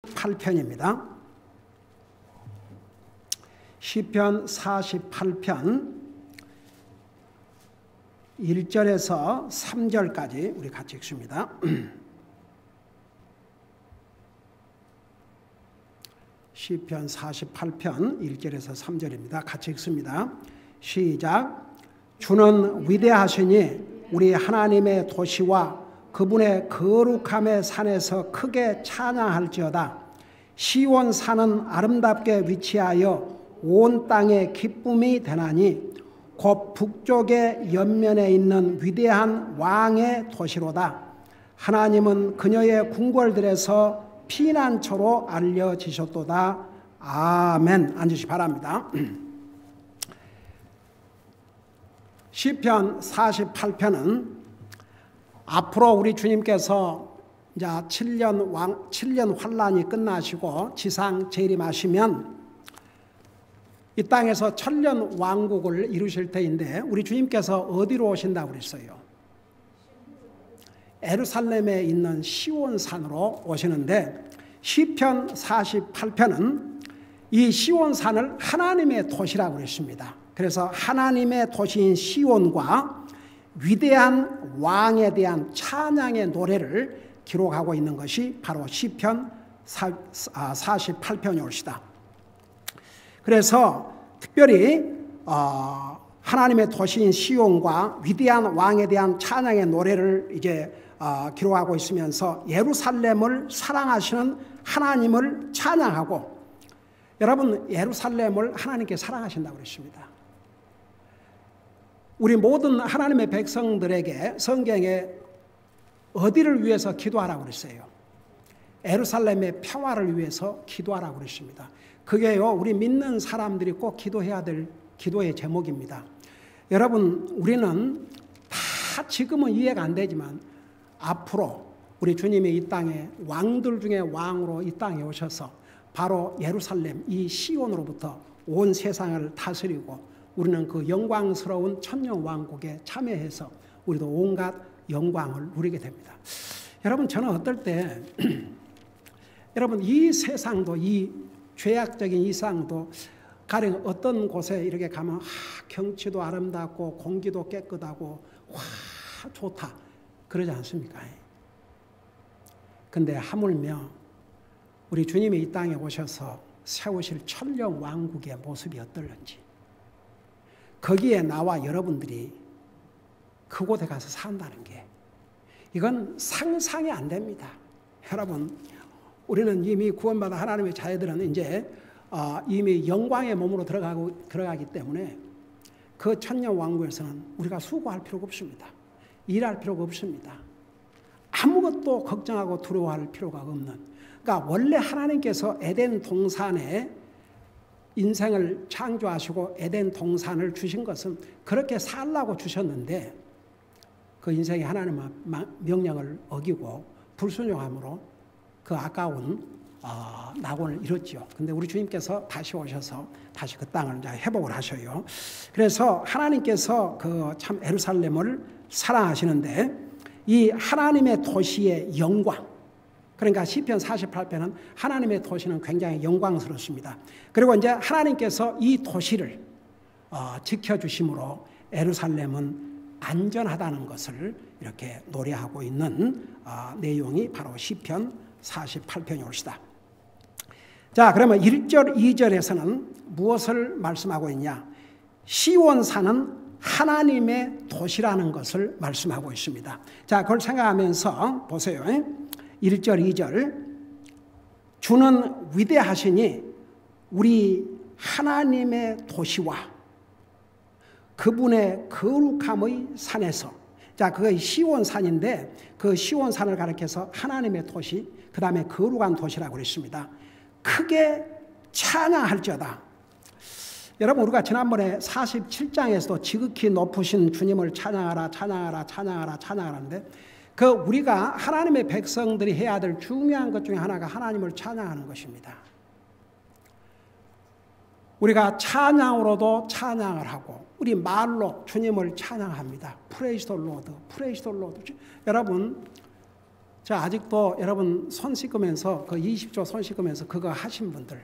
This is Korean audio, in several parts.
48편입니다. 시편 48편 1절에서 3절까지 우리 같이 읽습니다. 시편 48편 1절에서 3절입니다. 같이 읽습니다. 시작. 주는 위대하시니 우리 하나님의 도시와 그분의 거룩함의 산에서 크게 찬양할지어다. 시온 산은 아름답게 위치하여 온 땅의 기쁨이 되나니 곧 북쪽의 옆면에 있는 위대한 왕의 도시로다. 하나님은 그녀의 궁궐들에서 피난처로 알려지셨도다. 아멘. 앉으시 바랍니다. 시편 48편은 앞으로 우리 주님께서 이제 7년 환란이 끝나시고 지상 재림하시면 이 땅에서 천년 왕국을 이루실 때인데 우리 주님께서 어디로 오신다고 그랬어요? 예루살렘에 있는 시온산으로 오시는데 시편 48편은 이 시온산을 하나님의 도시라고 그랬습니다. 그래서 하나님의 도시인 시온과 위대한 왕에 대한 찬양의 노래를 기록하고 있는 것이 바로 시편 48편이 올시다. 그래서 특별히 하나님의 도시인 시온과 위대한 왕에 대한 찬양의 노래를 이제 기록하고 있으면서 예루살렘을 사랑하시는 하나님을 찬양하고, 여러분 예루살렘을 하나님께 사랑하신다고 그랬습니다. 우리 모든 하나님의 백성들에게 성경에 어디를 위해서 기도하라고 그랬어요? 예루살렘의 평화를 위해서 기도하라고 그랬습니다. 그게요, 우리 믿는 사람들이 꼭 기도해야 될 기도의 제목입니다. 여러분, 우리는 다 지금은 이해가 안 되지만 앞으로 우리 주님이 이 땅에 왕들 중에 왕으로 이 땅에 오셔서 바로 예루살렘, 이 시온으로부터 온 세상을 다스리고 우리는 그 영광스러운 천년 왕국에 참여해서 우리도 온갖 영광을 누리게 됩니다. 여러분, 저는 어떨 때 여러분 이 세상도, 이 죄악적인 이 세상도 가령 어떤 곳에 이렇게 가면 경치도 아름답고 공기도 깨끗하고 와 좋다 그러지 않습니까? 근데 하물며 우리 주님이 이 땅에 오셔서 세우실 천년 왕국의 모습이 어떨는지, 거기에 나와 여러분들이 그곳에 가서 산다는 게 이건 상상이 안 됩니다. 여러분, 우리는 이미 구원받은 하나님의 자녀들은 이제 이미 영광의 몸으로 들어가기 때문에 그 천년 왕국에서는 우리가 수고할 필요가 없습니다. 일할 필요가 없습니다. 아무것도 걱정하고 두려워할 필요가 없는, 그러니까 원래 하나님께서 에덴 동산에 인생을 창조하시고 에덴 동산을 주신 것은 그렇게 살라고 주셨는데 그 인생이 하나님의 명령을 어기고 불순종함으로 그 아까운 낙원을 이뤘지요. 근데 우리 주님께서 다시 오셔서 다시 그 땅을 이제 회복을 하셔요. 그래서 하나님께서 그 참 예루살렘을 사랑하시는데 이 하나님의 도시의 영광, 그러니까 시편 48편은 하나님의 도시는 굉장히 영광스럽습니다. 그리고 이제 하나님께서 이 도시를 지켜주심으로 예루살렘은 안전하다는 것을 이렇게 노래하고 있는 내용이 바로 시편 48편이 올시다. 자, 그러면 1절, 2절에서는 무엇을 말씀하고 있냐? 시온산은 하나님의 도시라는 것을 말씀하고 있습니다. 자, 그걸 생각하면서 보세요. 1절, 2절. 주는 위대하시니 우리 하나님의 도시와 그분의 거룩함의 산에서, 자, 그게 시온산인데 그 시온산을 가리켜서 하나님의 도시, 그 다음에 거룩한 도시라고 그랬습니다. 크게 찬양할지어다. 여러분, 우리가 지난번에 47장에서도 지극히 높으신 주님을 찬양하라, 찬양하라, 찬양하라, 찬양하라는데 그 우리가 하나님의 백성들이 해야 될 중요한 것 중에 하나가 하나님을 찬양하는 것입니다. 우리가 찬양으로도 찬양을 하고 우리 말로 주님을 찬양합니다. Praise the Lord, Praise the Lord. 여러분, 자, 아직도 여러분 손 씻으면서 그 20조 손 씻으면서 그거 하신 분들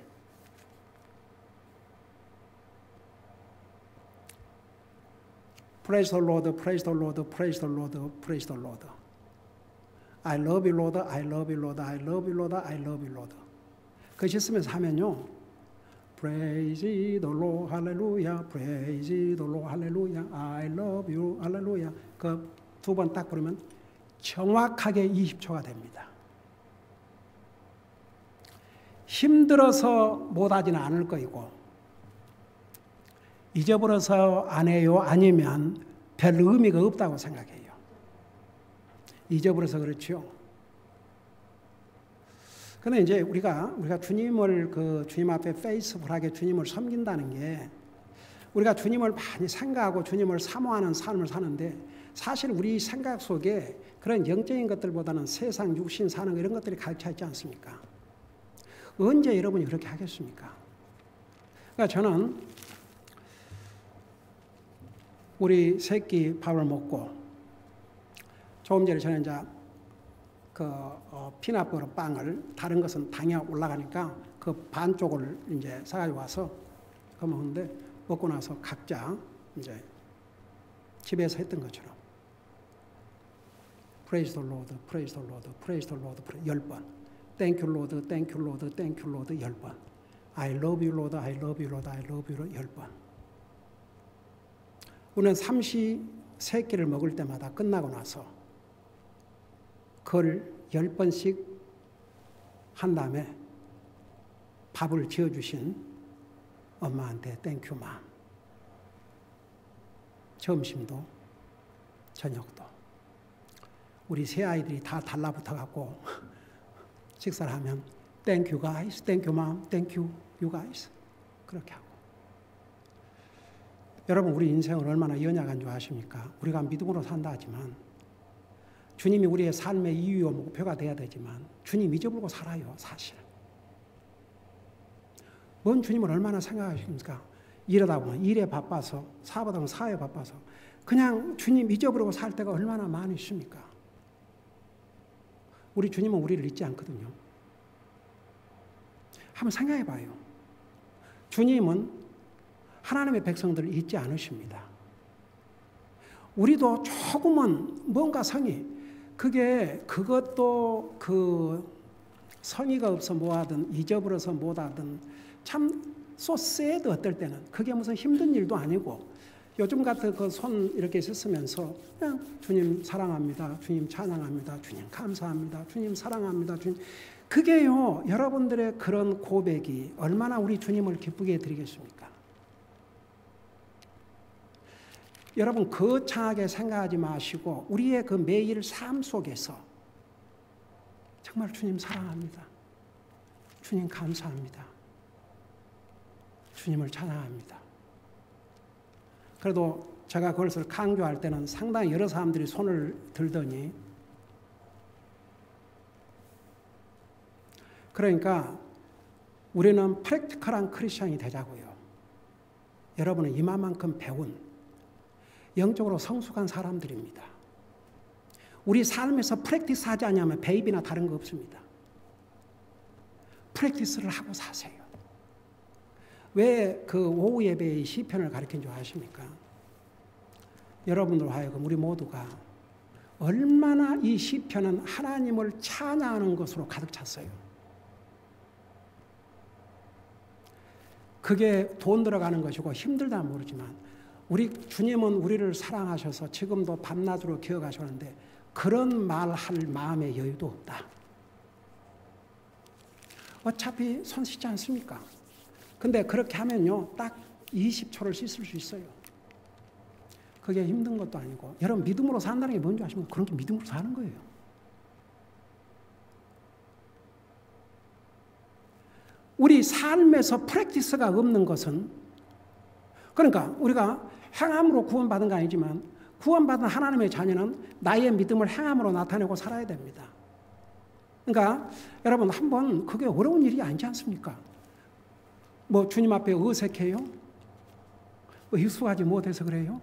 Praise the Lord, praise the Lord, praise the Lord, praise the Lord. I love you, Lord, I love you, Lord, I love you, Lord, I love you, Lord. 그거 씻으면서 하면요. Praise the Lord, hallelujah, praise the Lord, hallelujah, I love you, hallelujah. 그 두 번 딱 부르면 정확하게 20초가 됩니다. 힘들어서 못하지는 않을 거이고 잊어버려서 안 해요? 아니면 별 의미가 없다고 생각해요. 잊어버려서 그렇죠. 그런데 이제 우리가 주님을 주님 앞에 페이스풀하게 주님을 섬긴다는 게 우리가 주님을 많이 생각하고 주님을 사모하는 삶을 사는데 사실 우리 생각 속에 그런 영적인 것들보다는 세상 육신 사는 이런 것들이 가득 있지 않습니까? 언제 여러분이 그렇게 하겠습니까? 그러니까 저는 우리 새끼 밥을 먹고 조금 전에 저는 이제 피넛버터 빵을 다른 것은 당이 올라가니까 그 반쪽을 이제 사가지고 와서 그 먹는데 먹고 나서 각자 이제 집에서 했던 것처럼 Praise the Lord, Praise the Lord, Praise the Lord 10번 Thank you Lord, Thank you Lord, Thank you Lord 10번 I love you Lord, I love you Lord, I love you Lord 10번 우리는 33끼를 먹을 때마다 끝나고 나서 그걸 10번씩 한 다음에 밥을 지어주신 엄마한테 땡큐 맘. 점심도 저녁도. 우리 새 아이들이 다 달라붙어갖고 식사를 하면 땡큐 가이스, 땡큐 맘, 땡큐 유 가이스 그렇게 하고. 여러분 우리 인생을 얼마나 연약한 줄 아십니까? 우리가 믿음으로 산다 하지만 주님이 우리의 삶의 이유와 목표가 돼야 되지만 주님 잊어버리고 살아요 사실. 뭔 주님을 얼마나 생각하십니까? 일하다 보면 일에 바빠서 사업하다 보면 사업에 바빠서 그냥 주님 잊어버리고 살 때가 얼마나 많이 있습니까? 우리 주님은 우리를 잊지 않거든요. 한번 생각해 봐요. 주님은 하나님의 백성들을 잊지 않으십니다. 우리도 조금은 뭔가 성의, 그것도 성의가 없어 뭐하든 잊어버려서 못하든 참 소세드 어떨 때는 그게 무슨 힘든 일도 아니고 요즘 같은 그 손 이렇게 쓰면서 그냥 주님 사랑합니다. 주님 찬양합니다. 주님 감사합니다. 주님 사랑합니다. 주님 그게요 여러분들의 그런 고백이 얼마나 우리 주님을 기쁘게 해드리겠습니까? 여러분 거창하게 생각하지 마시고 우리의 그 매일 삶 속에서 정말 주님 사랑합니다. 주님 감사합니다. 주님을 찬양합니다. 그래도 제가 그것을 강조할 때는 상당히 여러 사람들이 손을 들더니 그러니까 우리는 프랙티컬한 크리스천이 되자고요. 여러분은 이만큼 배운 영적으로 성숙한 사람들입니다. 우리 삶에서 프랙티스 하지 않으면 베이비나 다른 거 없습니다. 프랙티스를 하고 사세요. 왜 그 오후 예배의 시편을 가르친 줄 아십니까? 여러분들 하여금 우리 모두가 얼마나 이 시편은 하나님을 찬양하는 것으로 가득 찼어요. 그게 돈 들어가는 것이고 힘들다 모르지만 우리 주님은 우리를 사랑하셔서 지금도 밤낮으로 기억하셨는데 그런 말할 마음의 여유도 없다. 어차피 손 씻지 않습니까? 근데 그렇게 하면요 딱 20초를 씻을 수 있어요. 그게 힘든 것도 아니고 여러분 믿음으로 산다는 게 뭔지 아십니까? 그런 게 믿음으로 사는 거예요. 우리 삶에서 프랙티스가 없는 것은 그러니까 우리가 행함으로 구원받은 거 아니지만 구원받은 하나님의 자녀는 나의 믿음을 행함으로 나타내고 살아야 됩니다. 그러니까 여러분 한번 그게 어려운 일이 아니지 않습니까? 뭐 주님 앞에 어색해요? 뭐 익숙하지 못해서 그래요?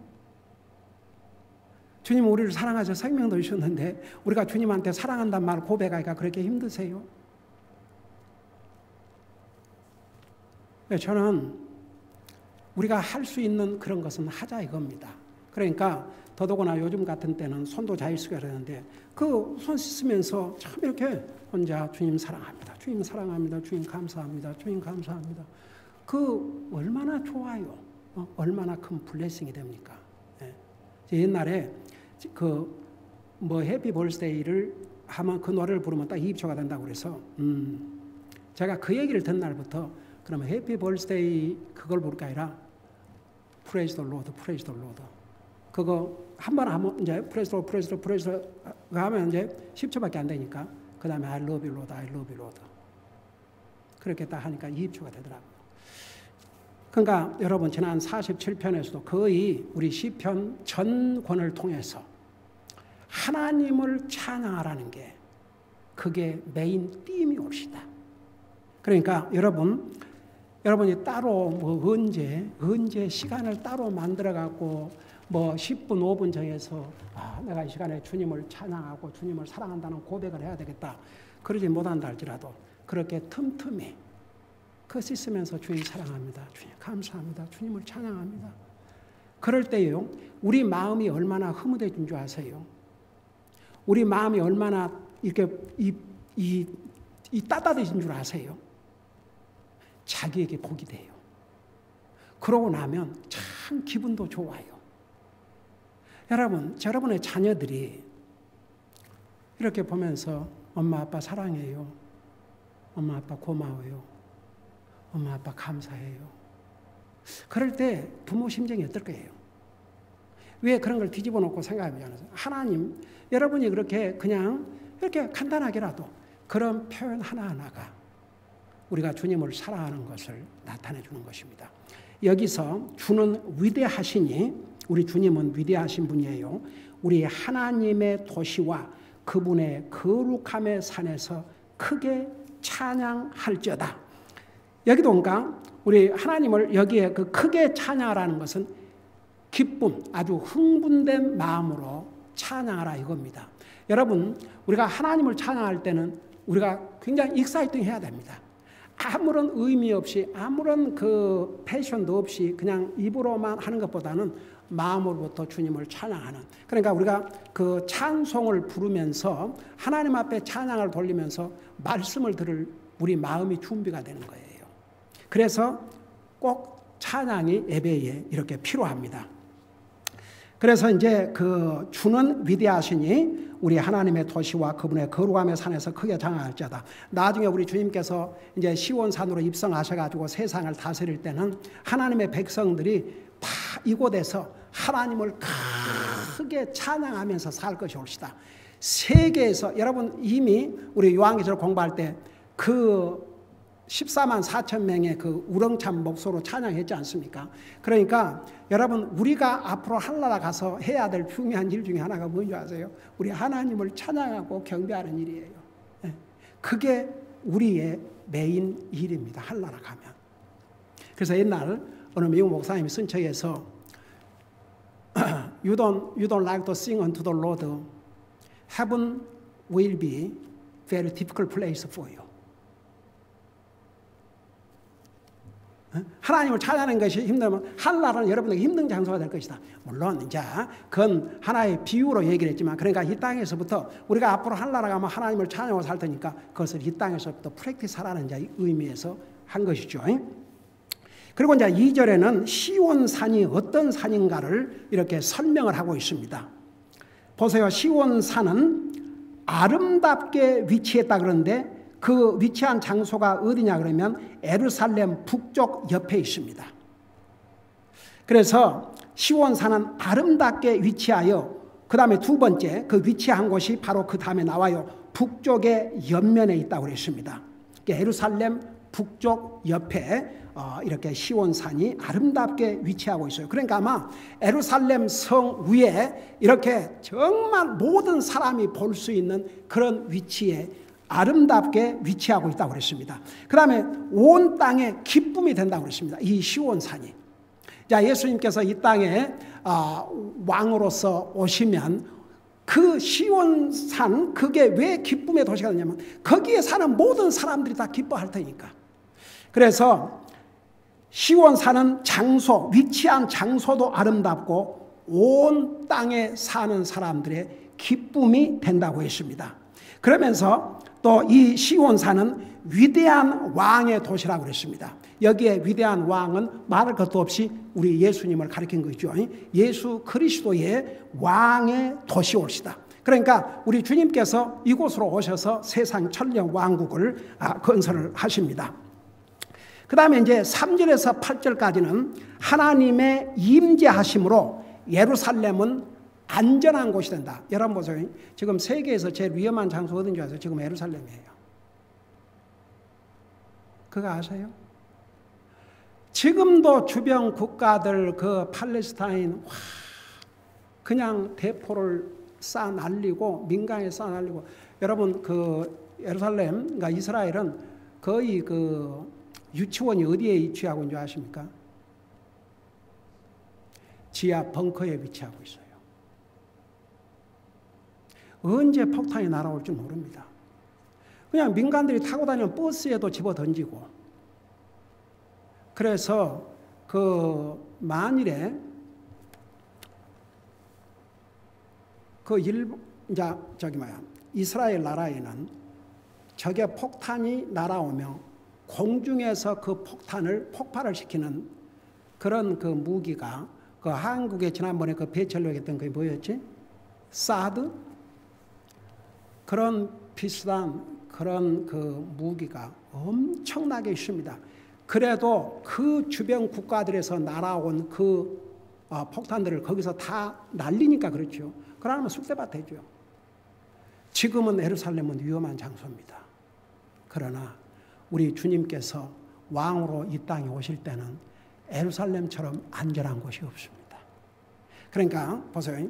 주님 우리를 사랑하셔 생명도 주셨는데 우리가 주님한테 사랑한다는 말 고백하기가 그렇게 힘드세요? 저는 우리가 할 수 있는 그런 것은 하자 이겁니다. 그러니까 더더구나 요즘 같은 때는 손도 자유스가 그러는데 그 손 씻으면서 참 이렇게 혼자 주님 사랑합니다. 주님 사랑합니다. 주님 감사합니다. 주님 감사합니다. 그 얼마나 좋아요. 얼마나 큰 블레싱이 됩니까? 옛날에 해피 벌스데이를 하면 그 노래를 부르면 딱 2입초가 된다고 그래서 제가 그 얘기를 듣는 날부터 그러면 해피 벌스데이 그걸 부를까 아니라 프레이즈 더 로드 프레이즈 더 로드 그거 한 번 하면 이제 프레이즈 더 프레이즈 더 프레이즈 더 하면 이제 10초밖에 안 되니까 그 다음에 I love you Lord I love you Lord 그렇게 딱 하니까 2입초가 되더라고요. 그러니까 여러분 지난 47편에서도 거의 우리 시편 전 권을 통해서 하나님을 찬양하라는 게 그게 메인 띠임이 옵시다. 그러니까 여러분이 따로 언제 시간을 따로 만들어 갖고 10분 5분 정해서 내가 이 시간에 주님을 찬양하고 주님을 사랑한다는 고백을 해야 되겠다. 그러지 못한다 할지라도 그렇게 틈틈이 그 씻으면서 주님 사랑합니다. 주님 감사합니다. 주님을 찬양합니다. 그럴 때요. 우리 마음이 얼마나 흐뭇해진 줄 아세요? 우리 마음이 얼마나 이렇게 이 따뜻해진 줄 아세요? 자기에게 복이 돼요. 그러고 나면 참 기분도 좋아요. 여러분의 자녀들이 이렇게 보면서 엄마 아빠 사랑해요. 엄마 아빠 고마워요. 엄마 아빠 감사해요. 그럴 때 부모 심정이 어떨 거예요? 왜 그런 걸 뒤집어 놓고 생각하면 하나님 여러분이 그렇게 그냥 이렇게 간단하게라도 그런 표현 하나하나가 우리가 주님을 사랑하는 것을 나타내 주는 것입니다. 여기서 주는 위대하시니 우리 주님은 위대하신 분이에요. 우리 하나님의 도시와 그분의 거룩함의 산에서 크게 찬양할지어다. 여기도 그러니까 우리 하나님을 여기에 그 크게 찬양하라는 것은 기쁨, 아주 흥분된 마음으로 찬양하라 이겁니다. 여러분, 우리가 하나님을 찬양할 때는 우리가 굉장히 익사이팅 해야 됩니다. 아무런 의미 없이 아무런 그 패션도 없이 그냥 입으로만 하는 것보다는 마음으로부터 주님을 찬양하는. 그러니까 우리가 그 찬송을 부르면서 하나님 앞에 찬양을 돌리면서 말씀을 들을 우리 마음이 준비가 되는 거예요. 그래서 꼭 찬양이 예배에 이렇게 필요합니다. 그래서 이제 그 주는 위대하시니 우리 하나님의 도시와 그분의 거룩함의 산에서 크게 찬양할지어다. 나중에 우리 주님께서 이제 시온산으로 입성하셔가지고 세상을 다스릴 때는 하나님의 백성들이 다 이곳에서 하나님을 크게 찬양하면서 살 것이 옳시다. 세계에서 여러분 이미 우리 요한계시록 공부할 때 그 14만 4천 명의 그 우렁찬 목소로 찬양했지 않습니까? 그러니까 여러분 우리가 앞으로 하늘나라 가서 해야 될 중요한 일 중에 하나가 뭔지 아세요? 우리 하나님을 찬양하고 경배하는 일이에요. 그게 우리의 메인 일입니다. 하늘나라 가면. 그래서 옛날 어느 미국 목사님이 쓴 책에서 You don't like to sing unto the Lord. Heaven will be very difficult place for you. 하나님을 찬양하는 것이 힘들면 하늘나라는 여러분에게 힘든 장소가 될 것이다. 물론 이제 그건 하나의 비유로 얘기를 했지만 그러니까 이 땅에서부터 우리가 앞으로 하늘나라 가면 하나님을 찬양하고 살 테니까 그것을 이 땅에서부터 프랙티스하라는 의미에서 한 것이죠. 그리고 이제 2절에는 시온산이 어떤 산인가를 이렇게 설명을 하고 있습니다. 보세요. 시온산은 아름답게 위치했다 그러는데 그 위치한 장소가 어디냐 그러면 예루살렘 북쪽 옆에 있습니다. 그래서 시온산은 아름답게 위치하여 그 다음에 두 번째 그 위치한 곳이 바로 그 다음에 나와요. 북쪽의 옆면에 있다고 그랬습니다. 예루살렘 북쪽 옆에 이렇게 시온산이 아름답게 위치하고 있어요. 그러니까 아마 예루살렘 성 위에 이렇게 정말 모든 사람이 볼 수 있는 그런 위치에 아름답게 위치하고 있다고 그랬습니다. 그 다음에 온 땅에 기쁨이 된다고 그랬습니다. 이 시온산이. 자, 예수님께서 이 땅에 왕으로서 오시면 그 시온산, 그게 왜 기쁨의 도시가 되냐면 거기에 사는 모든 사람들이 다 기뻐할 테니까. 그래서 시온 사는 장소, 위치한 장소도 아름답고 온 땅에 사는 사람들의 기쁨이 된다고 했습니다. 그러면서 또 이 시온 사는 위대한 왕의 도시라고 그랬습니다. 여기에 위대한 왕은 말할 것도 없이 우리 예수님을 가리킨 거죠. 예수 그리스도의 왕의 도시올시다. 그러니까 우리 주님께서 이곳으로 오셔서 세상 천년 왕국을 건설을 하십니다. 그 다음에 이제 3절에서 8절까지는 하나님의 임재하심으로 예루살렘은 안전한 곳이 된다. 여러분 보세요. 지금 세계에서 제일 위험한 장소가 어딘지 아세요? 지금 예루살렘이에요. 그거 아세요? 지금도 주변 국가들 그 팔레스타인 그냥 대포를 쌓아 날리고 민간에 쌓아 날리고, 여러분 그 예루살렘, 그러니까 이스라엘은 거의 그 유치원이 어디에 위치하고 있는 줄 아십니까? 지하 벙커에 위치하고 있어요. 언제 폭탄이 날아올 줄 모릅니다. 그냥 민간들이 타고 다니는 버스에도 집어 던지고. 그래서 그 만일에 그 이스라엘 나라에는 적의 폭탄이 날아오며 공중에서 그 폭탄을 폭발을 시키는 그런 그 무기가, 그 한국에 지난번에 그 배철로 했던 그게 뭐였지? 사드? 그런 비슷한 그런 그 무기가 엄청나게 있습니다. 그래도 그 주변 국가들에서 날아온 그 폭탄들을 거기서 다 날리니까 그렇죠. 그러면 쑥대밭 되죠. 지금은 예루살렘은 위험한 장소입니다. 그러나 우리 주님께서 왕으로 이 땅에 오실 때는 예루살렘처럼 안전한 곳이 없습니다. 그러니까 보세요.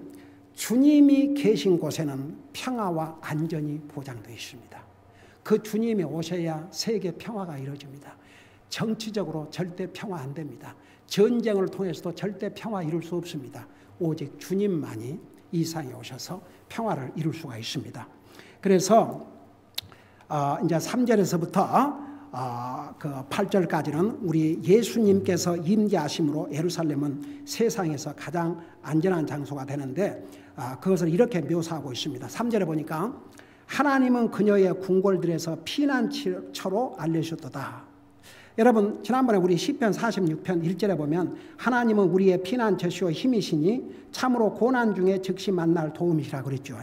주님이 계신 곳에는 평화와 안전이 보장되어 있습니다. 그 주님이 오셔야 세계 평화가 이루어집니다. 정치적으로 절대 평화 안 됩니다. 전쟁을 통해서도 절대 평화 이룰 수 없습니다. 오직 주님만이 이 세상에 오셔서 평화를 이룰 수가 있습니다. 그래서 이제 3절에서부터 그 8절까지는 우리 예수님께서 임재하심으로 예루살렘은 세상에서 가장 안전한 장소가 되는데, 그것을 이렇게 묘사하고 있습니다. 3절에 보니까 하나님은 그녀의 궁궐들에서 피난처로 알려주셨도다. 여러분 지난번에 우리 시편 46편 1절에 보면 하나님은 우리의 피난처시오 힘이시니 참으로 고난 중에 즉시 만날 도움이시라 그랬죠.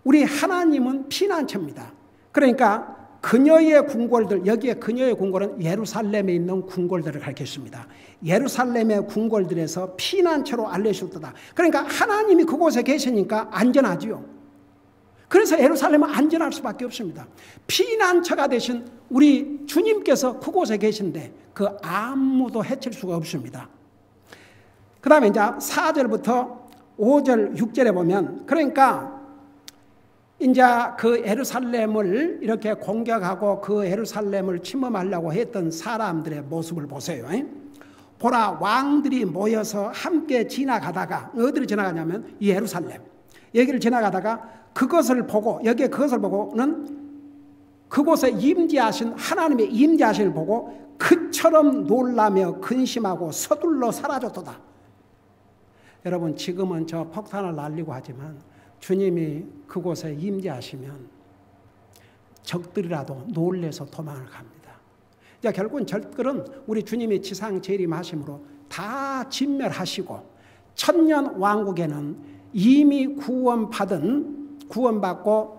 우리 하나님은 피난처입니다. 그러니까 그녀의 궁궐들, 여기에 그녀의 궁궐은 예루살렘에 있는 궁궐들을 가리켰습니다. 예루살렘의 궁궐들에서 피난처로 알려주셨다. 그러니까 하나님이 그곳에 계시니까 안전하지요. 그래서 예루살렘은 안전할 수밖에 없습니다. 피난처가 되신 우리 주님께서 그곳에 계신데 그 아무도 해칠 수가 없습니다. 그 다음에 이제 4절부터 5절, 6절에 보면, 그러니까 이제 그 예루살렘을 이렇게 공격하고 그 예루살렘을 침범하려고 했던 사람들의 모습을 보세요. 보라, 왕들이 모여서 함께 지나가다가, 어디를 지나가냐면 이 예루살렘 여기를 지나가다가 그것을 보고, 여기에 그것을 보고는 그곳에 임재하신 하나님의 임재하심을 보고 그처럼 놀라며 근심하고 서둘러 사라졌도다. 여러분 지금은 저 폭탄을 날리고 하지만 주님이 그곳에 임재하시면 적들이라도 놀래서 도망을 갑니다. 이제 결국은 적들은 우리 주님이 지상 재림하심으로 다 진멸하시고 천년 왕국에는 이미 구원받고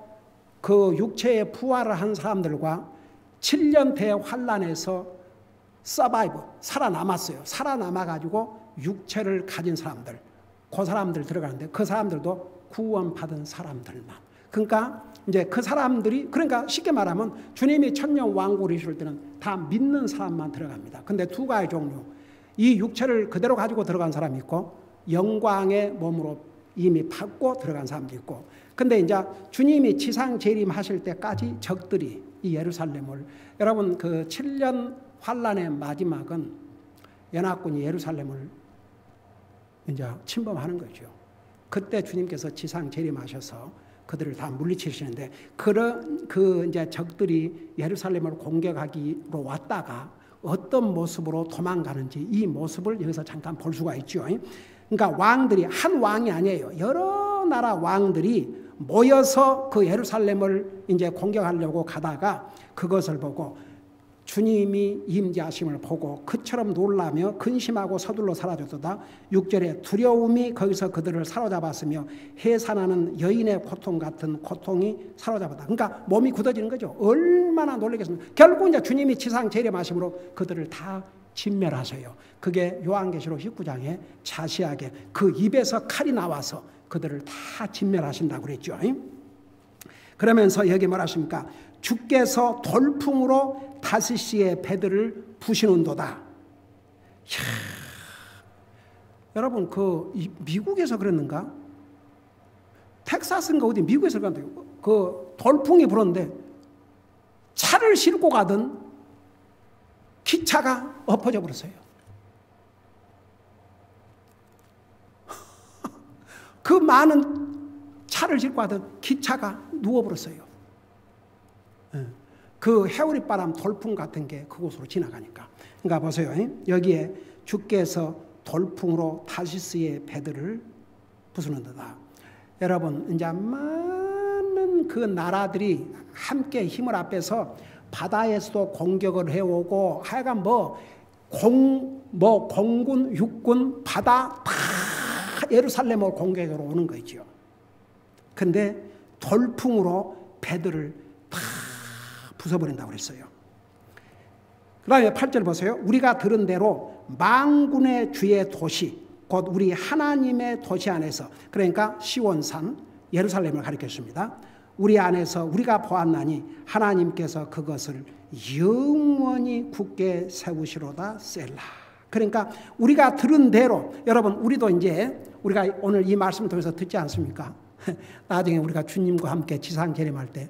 그 육체의 부활을 한 사람들과 7년 대환란에서 살아남았어요. 살아남아가지고 육체를 가진 사람들, 그 사람들 들어가는데 그 사람들도 구원받은 사람들만. 그러니까 이제 그 사람들이, 그러니까 쉽게 말하면 주님이 천년 왕국을 이루실 때는 다 믿는 사람만 들어갑니다. 근데 두 가지 종류, 이 육체를 그대로 가지고 들어간 사람이 있고 영광의 몸으로 이미 받고 들어간 사람도 있고. 근데 이제 주님이 지상 재림하실 때까지 적들이 이 예루살렘을, 여러분 그 7년 환란의 마지막은 연합군이 예루살렘을 이제 침범하는 거죠. 그때 주님께서 지상 재림하셔서 그들을 다 물리치시는데, 그런 이제 적들이 예루살렘을 공격하기로 왔다가 어떤 모습으로 도망가는지 이 모습을 여기서 잠깐 볼 수가 있죠. 그러니까 왕들이, 한 왕이 아니에요. 여러 나라 왕들이 모여서 그 예루살렘을 이제 공격하려고 가다가 그것을 보고 주님이 임재하심을 보고 그처럼 놀라며 근심하고 서둘러 사라졌도다. 6절에 두려움이 거기서 그들을 사로잡았으며 해산하는 여인의 고통 같은 고통이 사로잡았다. 그러니까 몸이 굳어지는 거죠. 얼마나 놀라겠습니까? 결국 이제 주님이 지상 재림하심으로 그들을 다 진멸하셔요. 그게 요한계시록 19장에 자세하게 그 입에서 칼이 나와서 그들을 다 진멸하신다고 그랬죠. 그러면서 여기 뭐라 하십니까? 주께서 돌풍으로 다시스의 배들을 부시는도다. 여러분, 미국에서 그랬는가? 텍사스인가 어디 미국에서 그랬는데 그 돌풍이 불었는데 차를 싣고 가던 기차가 엎어져 버렸어요. 그 많은 차를 싣고 가던 기차가 누워버렸어요. 그 해오리바람 돌풍 같은 게 그곳으로 지나가니까. 그러니까 보세요. 여기에 주께서 돌풍으로 다시스의 배들을 부수는도다. 여러분, 이제 많은 그 나라들이 함께 힘을 합해서 바다에서도 공격을 해오고 하여간 공군, 육군, 바다 다 예루살렘을 공격으로 오는 거죠. 근데 돌풍으로 배들을 다 부숴버린다고 그랬어요. 그 다음에 8절 보세요. 우리가 들은 대로 만군의 주의 도시, 곧 우리 하나님의 도시 안에서, 그러니까 시온산 예루살렘을 가리켰습니다. 우리 안에서 우리가 보았나니 하나님께서 그것을 영원히 굳게 세우시로다 셀라. 그러니까 우리가 들은 대로, 여러분 우리도 이제 우리가 오늘 이 말씀을 통해서 듣지 않습니까? 나중에 우리가 주님과 함께 지상 재림할 때,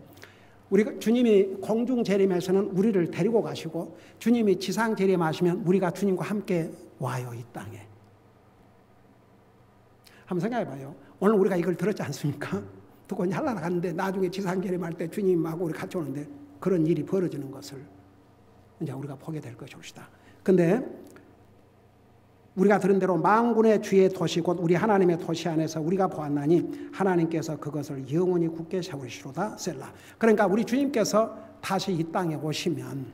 우리가 주님이 공중 재림에서는 우리를 데리고 가시고 주님이 지상 재림하시면 우리가 주님과 함께 와요, 이 땅에. 한번 생각해 봐요. 오늘 우리가 이걸 들었지 않습니까? 듣고 이제 하려고 하는데 나중에 지상 재림할 때 주님하고 우리 같이 오는데 그런 일이 벌어지는 것을 이제 우리가 보게 될 것입니다. 근데 우리가 들은 대로 만군의 주의 도시 곧 우리 하나님의 도시 안에서 우리가 보았나니 하나님께서 그것을 영원히 굳게 세우시로다 셀라. 그러니까 우리 주님께서 다시 이 땅에 오시면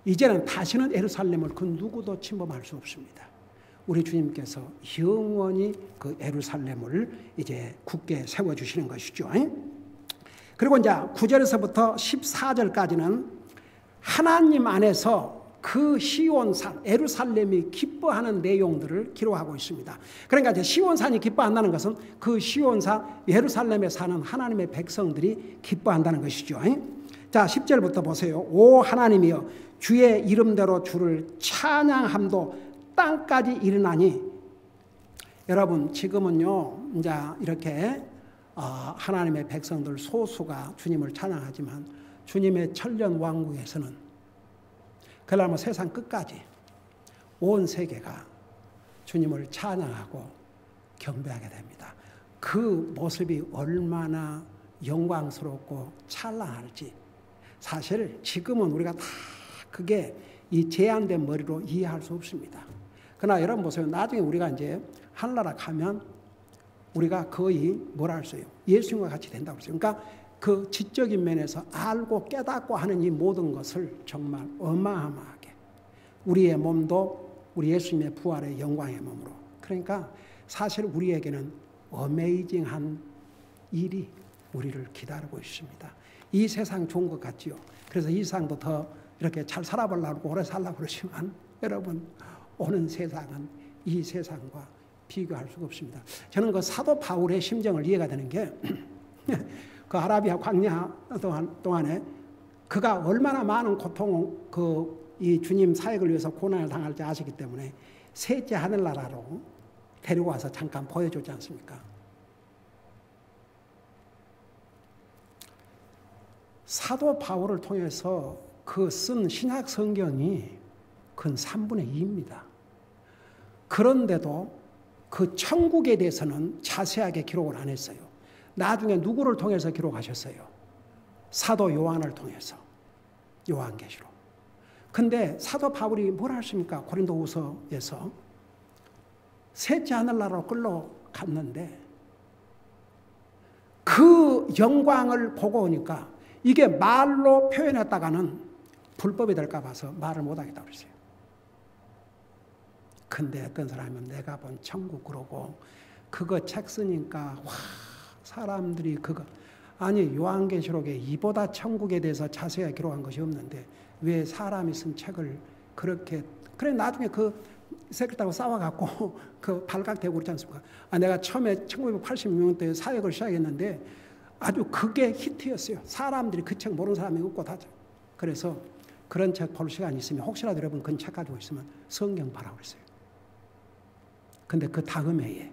이제는 다시는 예루살렘을 그 누구도 침범할 수 없습니다. 우리 주님께서 영원히 그 예루살렘을 이제 굳게 세워주시는 것이죠. 그리고 이제 9절에서부터 14절까지는 하나님 안에서 그 시온산, 예루살렘이 기뻐하는 내용들을 기록하고 있습니다. 그러니까 이제 시온산이 기뻐한다는 것은 그 시온산, 예루살렘에 사는 하나님의 백성들이 기뻐한다는 것이죠. 자, 10절부터 보세요. 오 하나님이여, 주의 이름대로 주를 찬양함도 땅까지 이르나니. 여러분, 지금은요, 이제 이렇게 하나님의 백성들 소수가 주님을 찬양하지만 주님의 천년 왕국에서는 그러면 세상 끝까지 온 세계가 주님을 찬양하고 경배하게 됩니다. 그 모습이 얼마나 영광스럽고 찬란할지 사실 지금은 우리가 다 그게 이 제한된 머리로 이해할 수 없습니다. 그러나 여러분 보세요. 나중에 우리가 이제 하늘나라 가면 우리가 거의 뭐라 할까요? 예수님과 같이 된다고 그랬어요. 그러니까 그 지적인 면에서 알고 깨닫고 하는 이 모든 것을 정말 어마어마하게 우리의 몸도 우리 예수님의 부활의 영광의 몸으로, 그러니까 사실 우리에게는 어메이징한 일이 우리를 기다리고 있습니다. 이 세상 좋은 것 같지요. 그래서 이 세상도 더 이렇게 잘 살아보려고 오래 살려고 그러지만 여러분, 오는 세상은 이 세상과 비교할 수가 없습니다. 저는 그 사도 바울의 심정을 이해가 되는 게 그 아라비아 광야 동안에 그가 얼마나 많은 고통, 이 주님 사역을 위해서 고난을 당할지 아시기 때문에 셋째 하늘나라로 데리고 와서 잠깐 보여주지 않습니까? 사도 바울을 통해서 그 쓴 신약 성경이 그건 3분의 2입니다. 그런데도 그 천국에 대해서는 자세하게 기록을 안 했어요. 나중에 누구를 통해서 기록하셨어요? 사도 요한을 통해서. 요한계시록. 근데 사도 바울이 뭘 하십니까? 고린도후서에서 셋째 하늘나라로 끌려갔는데 그 영광을 보고 오니까 이게 말로 표현했다가는 불법이 될까 봐서 말을 못하겠다고 그랬어요. 근데 어떤 사람은 내가 본 천국 그러고 그거 책 쓰니까 와 사람들이 그거 아니 요한계시록에 이보다 천국에 대해서 자세하게 기록한 것이 없는데 왜 사람이 쓴 책을 그렇게 그래 나중에 그 세크ret하고 싸워갖고 그 발각되고 그렇지 않습니까? 내가 처음에 1986년도에 사역을 시작했는데 아주 그게 히트였어요. 사람들이 그 책 모르는 사람이 없고 다. 그래서 그런 책 볼 시간이 있으면 혹시라도 여러분 그런 책 가지고 있으면 성경 봐라고 그랬어요. 근데 그 다음 해에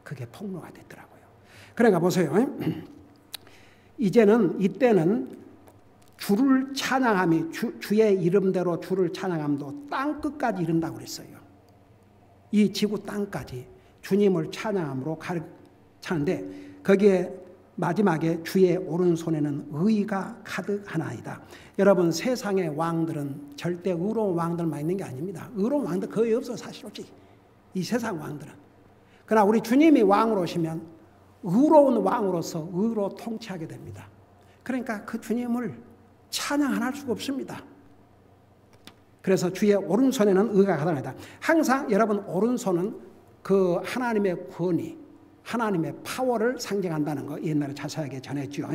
그게 폭로가 됐더라고요. 그러니까 보세요. 이때는 주를 찬양함이 주의 이름대로 주를 찬양함도 땅 끝까지 이른다고 그랬어요. 이 지구 땅까지 주님을 찬양함으로 가르치는데 거기에 마지막에 주의 오른손에는 의가 가득하나이다. 여러분 세상의 왕들은 절대 의로운 왕들만 있는 게 아닙니다. 의로운 왕들 거의 없어 사실 없지. 이 세상 왕들은. 그러나 우리 주님이 왕으로 오시면 의로운 왕으로서 의로 통치하게 됩니다. 그러니까 그 주님을 찬양 안 할 수가 없습니다. 그래서 주의 오른손에는 의가 가득하다. 항상 여러분 오른손은 그 하나님의 권위, 하나님의 파워를 상징한다는 거 옛날에 자세하게 전했죠.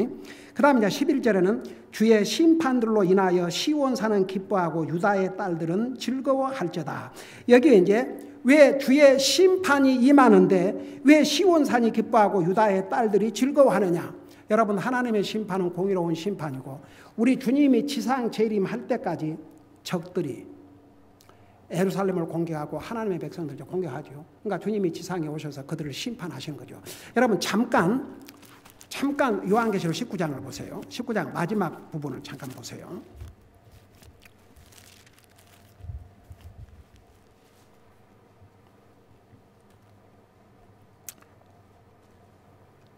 그 다음에 11절에는 주의 심판들로 인하여 시온 사는 기뻐하고 유다의 딸들은 즐거워할지어다. 여기에 이제 왜 주의 심판이 임하는데 왜 시온 산이 기뻐하고 유다의 딸들이 즐거워하느냐? 여러분 하나님의 심판은 공의로운 심판이고 우리 주님이 지상 재림할 때까지 적들이 예루살렘을 공격하고 하나님의 백성들을 공격하죠. 그러니까 주님이 지상에 오셔서 그들을 심판하신 거죠. 여러분 잠깐 요한계시록 19장을 보세요. 19장 마지막 부분을 잠깐 보세요.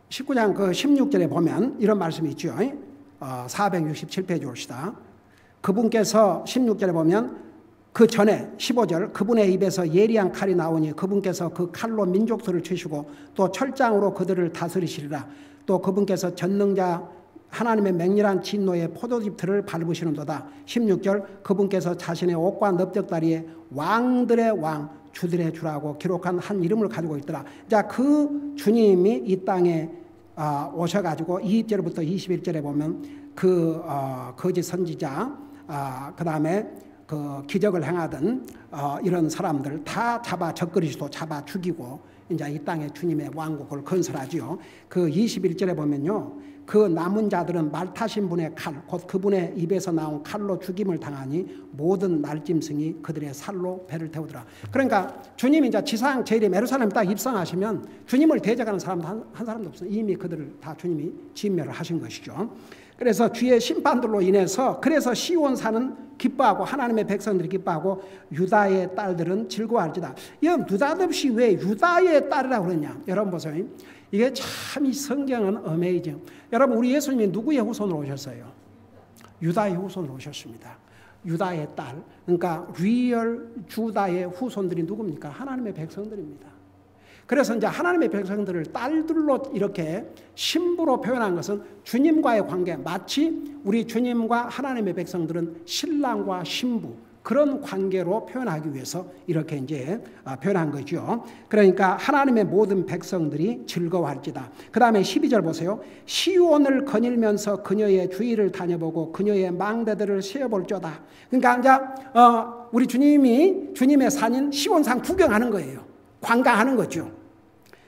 19장 그 16절에 보면 이런 말씀이 있죠. 467페이지 봅시다. 그분께서 16절에 보면 그 전에 15절 그분의 입에서 예리한 칼이 나오니 그분께서 그 칼로 민족들을 치시고 또 철장으로 그들을 다스리시리라. 또 그분께서 전능자 하나님의 맹렬한 진노의 포도즙들을 밟으시는도다. 16절 그분께서 자신의 옷과 넓적다리에 왕들의 왕 주들의 주라고 기록한 한 이름을 가지고 있더라. 자, 그 주님이 이 땅에 오셔가지고 20절부터 21절에 보면 그 거짓 선지자 그 다음에 그 기적을 행하던 이런 사람들 다 잡아 적그리스도 잡아 죽이고 이제 이 땅에 주님의 왕국을 건설하지요. 그 21절에 보면요. 그 남은 자들은 말 타신 분의 칼, 곧 그분의 입에서 나온 칼로 죽임을 당하니 모든 날짐승이 그들의 살로 배를 태우더라. 그러니까 주님이 이제 지상 재림 예루살렘 딱 입성하시면 주님을 대적하는 사람 한 사람도 없어요. 이미 그들을 다 주님이 진멸을 하신 것이죠. 그래서 주의 심판들로 인해서 그래서 시온 사는 기뻐하고 하나님의 백성들이 기뻐하고 유다의 딸들은 즐거워할지다. 이건 느닷없이 왜 유다의 딸이라고 그러냐. 여러분 보세요. 이게 참 이 성경은 어메이징. 여러분 우리 예수님이 누구의 후손으로 오셨어요? 유다의 후손으로 오셨습니다. 유다의 딸. 그러니까 리얼 주다의 후손들이 누굽니까? 하나님의 백성들입니다. 그래서 이제 하나님의 백성들을 딸들로 이렇게 신부로 표현한 것은 주님과의 관계, 마치 우리 주님과 하나님의 백성들은 신랑과 신부 그런 관계로 표현하기 위해서 이렇게 이제 표현한 거죠. 그러니까 하나님의 모든 백성들이 즐거워할지다. 그 다음에 12절 보세요. 시온을 거닐면서 그녀의 주위를 다녀보고 그녀의 망대들을 세어볼지어다. 그러니까 이제 우리 주님이 주님의 산인 시온산 구경하는 거예요. 관광하는 거죠.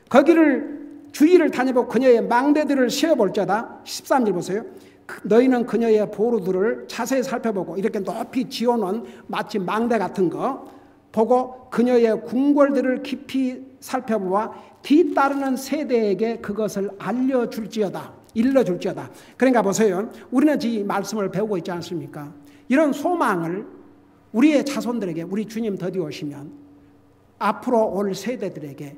거기를 주위를 다녀보고 그녀의 망대들을 세어볼지어다. 13절 보세요. 너희는 그녀의 보루들을 자세히 살펴보고 이렇게 높이 지어놓은 마치 망대 같은 거 보고 그녀의 궁궐들을 깊이 살펴보아 뒤따르는 세대에게 그것을 일러줄지어다. 그러니까 보세요. 우리는 이 말씀을 배우고 있지 않습니까? 이런 소망을 우리의 자손들에게 우리 주님 더디 오시면 앞으로 올 세대들에게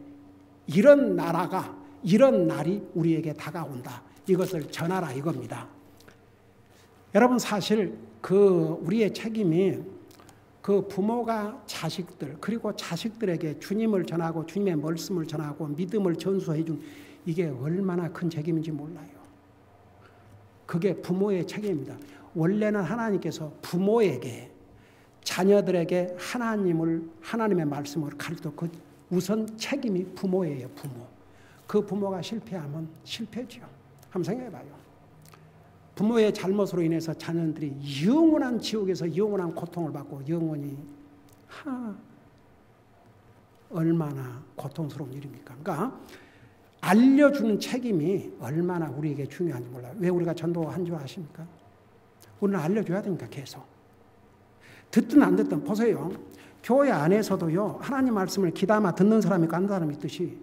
이런 나라가 이런 날이 우리에게 다가온다. 이것을 전하라 이겁니다. 여러분 사실 우리의 책임이 부모가 자식들 그리고 자식들에게 주님을 전하고 주님의 말씀을 전하고 믿음을 전수해 준 이게 얼마나 큰 책임인지 몰라요. 그게 부모의 책임입니다. 원래는 하나님께서 부모에게 자녀들에게 하나님의 말씀을 가르쳐 그 우선 책임이 부모예요. 부모. 그 부모가 실패하면 실패죠. 한번 생각해봐요. 부모의 잘못으로 인해서 자녀들이 영원한 지옥에서 영원한 고통을 받고 영원히 얼마나 고통스러운 일입니까? 그러니까 알려주는 책임이 얼마나 우리에게 중요한지 몰라요. 왜 우리가 전도한 줄 아십니까? 우리는 알려줘야 됩니까? 계속. 듣든 안 듣든 보세요. 교회 안에서도요. 하나님 말씀을 귀담아 듣는 사람이 있고 안 듣는 사람이 있듯이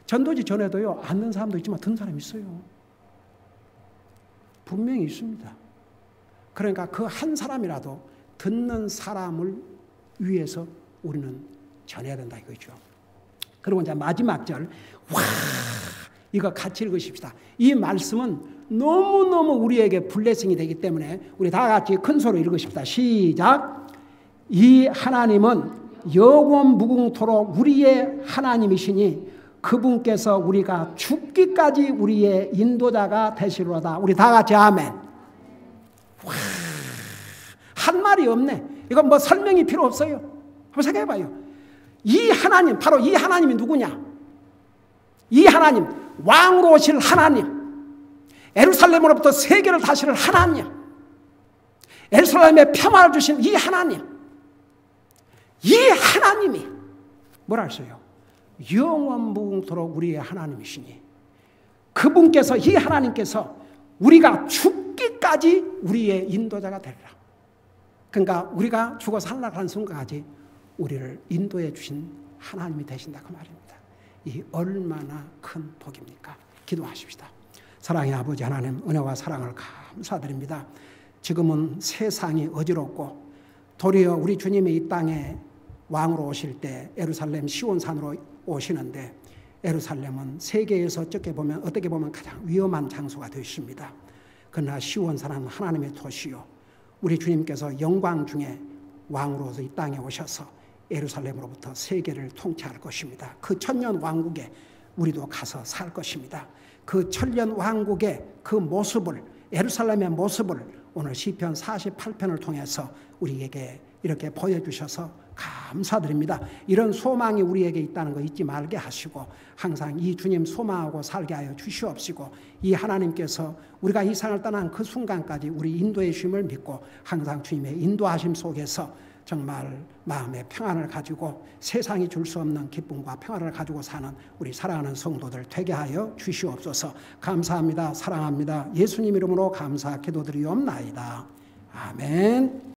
전도지 전에도요. 안 듣는 사람도 있지만 듣는 사람이 있어요. 분명히 있습니다. 그러니까 그 한 사람이라도 듣는 사람을 위해서 우리는 전해야 된다 이거죠. 그리고 이제 마지막 절, 이거 같이 읽으십시다. 이 말씀은 너무너무 우리에게 블레싱이 되기 때문에 우리 다 같이 큰 소리로 읽으십시다. 시작. 이 하나님은 영원 무궁토록 우리의 하나님이시니 그분께서 우리가 죽기까지 우리의 인도자가 되시로다. 우리 다 같이 아멘. 한 말이 없네. 이건 뭐 설명이 필요 없어요. 한번 생각해봐요. 이 하나님, 바로 이 하나님이 누구냐? 이 하나님, 왕으로 오실 하나님, 예루살렘으로부터 세계를 다스릴 하나님, 예루살렘에 평화를 주신 이 하나님, 이 하나님이 뭐라 했어요? 영원무궁토록 우리의 하나님이시니 그분께서, 이 하나님께서 우리가 죽기까지 우리의 인도자가 되리라. 그러니까 우리가 죽어 살아가는 순간까지 우리를 인도해 주신 하나님이 되신다 그 말입니다. 이 얼마나 큰 복입니까? 기도하십시다. 사랑의 아버지 하나님, 은혜와 사랑을 감사드립니다. 지금은 세상이 어지럽고 도리어 우리 주님이 이 땅에 왕으로 오실 때 예루살렘 시온산으로 오시는데 예루살렘은 세계에서 어떻게 보면 가장 위험한 장소가 되십니다. 그러나 시온산은 하나님의 도시요, 우리 주님께서 영광 중에 왕으로서 이 땅에 오셔서 예루살렘으로부터 세계를 통치할 것입니다. 그 천년 왕국에 우리도 가서 살 것입니다. 그 천년 왕국의 그 모습을, 예루살렘의 모습을 오늘 시편 48편을 통해서 우리에게 이렇게 보여주셔서 감사드립니다. 이런 소망이 우리에게 있다는 거 잊지 말게 하시고 항상 이 주님 소망하고 살게 하여 주시옵시고 이 하나님께서 우리가 이 세상을 떠난 그 순간까지 우리 인도의 쉼을 믿고 항상 주님의 인도하심 속에서 정말 마음의 평안을 가지고 세상이 줄 수 없는 기쁨과 평안을 가지고 사는 우리 사랑하는 성도들 되게 하여 주시옵소서. 감사합니다. 사랑합니다. 예수님 이름으로 감사 기도드리옵나이다. 아멘.